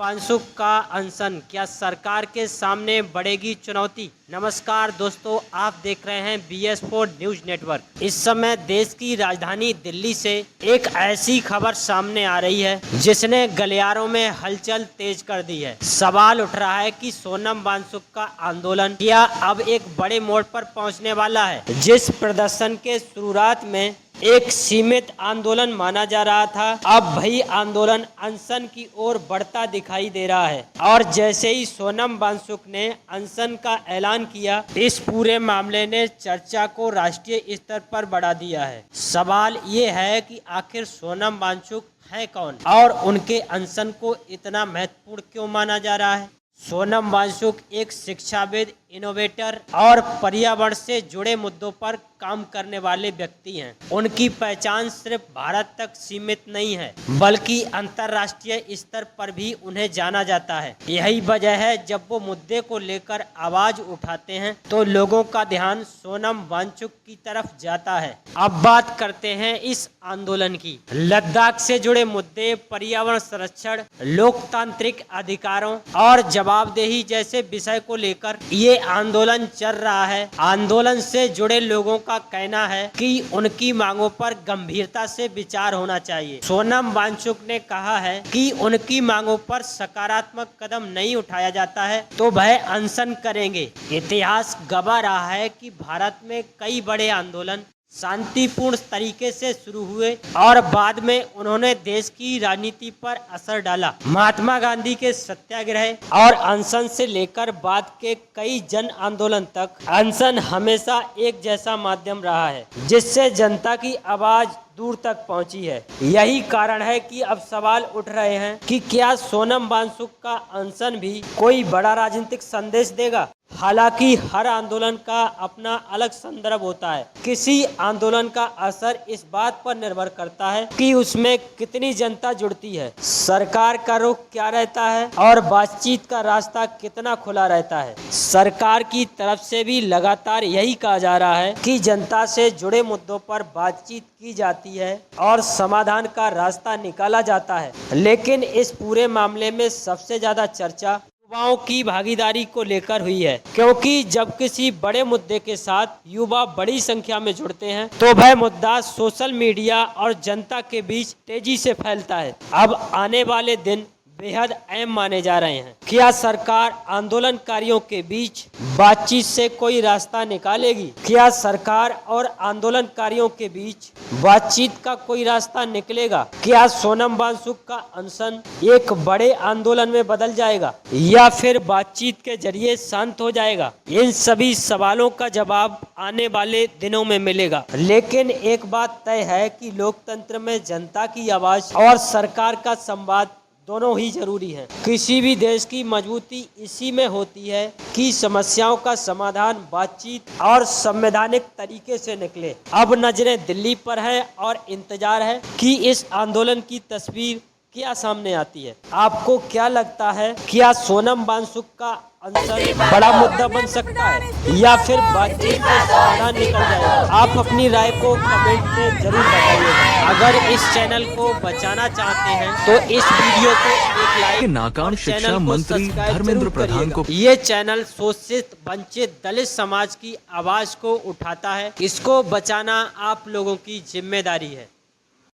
वांसुक का अनशन, क्या सरकार के सामने बढ़ेगी चुनौती। नमस्कार दोस्तों, आप देख रहे हैं BS4 न्यूज नेटवर्क। इस समय देश की राजधानी दिल्ली से एक ऐसी खबर सामने आ रही है जिसने गलियारों में हलचल तेज कर दी है। सवाल उठ रहा है कि सोनम वांसुक का आंदोलन क्या अब एक बड़े मोड़ पर पहुंचने वाला है। जिस प्रदर्शन के शुरुआत में एक सीमित आंदोलन माना जा रहा था, अब वही आंदोलन अनशन की ओर बढ़ता दिखाई दे रहा है। और जैसे ही सोनम वांसुक ने अनशन का ऐलान किया, इस पूरे मामले ने चर्चा को राष्ट्रीय स्तर पर बढ़ा दिया है। सवाल ये है कि आखिर सोनम वांसुक है कौन और उनके अनशन को इतना महत्वपूर्ण क्यों माना जा रहा है। सोनम वांसुक एक शिक्षाविद, इनोवेटर और पर्यावरण से जुड़े मुद्दों पर काम करने वाले व्यक्ति हैं। उनकी पहचान सिर्फ भारत तक सीमित नहीं है, बल्कि अंतर्राष्ट्रीय स्तर पर भी उन्हें जाना जाता है। यही वजह है जब वो मुद्दे को लेकर आवाज उठाते हैं तो लोगों का ध्यान सोनम वांसुक की तरफ जाता है। अब बात करते हैं इस आंदोलन की। लद्दाख से जुड़े मुद्दे, पर्यावरण संरक्षण, लोकतांत्रिक अधिकारों और जवाबदेही जैसे विषय को लेकर ये आंदोलन चल रहा है। आंदोलन से जुड़े लोगों का कहना है कि उनकी मांगों पर गंभीरता से विचार होना चाहिए। सोनम वांसुक ने कहा है कि उनकी मांगों पर सकारात्मक कदम नहीं उठाया जाता है तो वह अनशन करेंगे। इतिहास गवाह रहा है कि भारत में कई बड़े आंदोलन शांतिपूर्ण तरीके से शुरू हुए और बाद में उन्होंने देश की राजनीति पर असर डाला। महात्मा गांधी के सत्याग्रह और अनशन से लेकर बाद के कई जन आंदोलन तक, अनशन हमेशा एक जैसा माध्यम रहा है जिससे जनता की आवाज दूर तक पहुंची है। यही कारण है कि अब सवाल उठ रहे हैं कि क्या सोनम वांसुक का अनशन भी कोई बड़ा राजनीतिक संदेश देगा। हालांकि हर आंदोलन का अपना अलग संदर्भ होता है। किसी आंदोलन का असर इस बात पर निर्भर करता है कि उसमें कितनी जनता जुड़ती है, सरकार का रुख क्या रहता है और बातचीत का रास्ता कितना खुला रहता है। सरकार की तरफ से भी लगातार यही कहा जा रहा है कि जनता से जुड़े मुद्दों पर बातचीत की जाती है और समाधान का रास्ता निकाला जाता है। लेकिन इस पूरे मामले में सबसे ज्यादा चर्चा युवाओं की भागीदारी को लेकर हुई है, क्योंकि जब किसी बड़े मुद्दे के साथ युवा बड़ी संख्या में जुड़ते हैं तो वह मुद्दा सोशल मीडिया और जनता के बीच तेजी से फैलता है। अब आने वाले दिन बेहद अहम माने जा रहे हैं। क्या सरकार आंदोलनकारियों के बीच बातचीत से कोई रास्ता निकालेगी? क्या सरकार और आंदोलनकारियों के बीच बातचीत का कोई रास्ता निकलेगा? क्या सोनम वांसुक का अनशन एक बड़े आंदोलन में बदल जाएगा या फिर बातचीत के जरिए शांत हो जाएगा? इन सभी सवालों का जवाब आने वाले दिनों में मिलेगा। लेकिन एक बात तय है कि लोकतंत्र में जनता की आवाज और सरकार का संवाद दोनों ही जरूरी है। किसी भी देश की मजबूती इसी में होती है कि समस्याओं का समाधान बातचीत और संवैधानिक तरीके से निकले। अब नजरें दिल्ली पर है और इंतजार है कि इस आंदोलन की तस्वीर क्या सामने आती है। आपको क्या लगता है, क्या सोनम वांसुक का अनशन बड़ा मुद्दा बन सकता है या फिर बातचीत से समाधान निकल जाएगा? आप अपनी राय को कमेंट में जरूर बताइएगा। अगर इस चैनल को बचाना चाहते हैं तो इस वीडियो को एक लाइक, नाकाम शिक्षा मंत्री धर्मेंद्र प्रधान को। ये चैनल शोषित, वंचित, दलित समाज की आवाज को उठाता है। इसको बचाना आप लोगों की जिम्मेदारी है।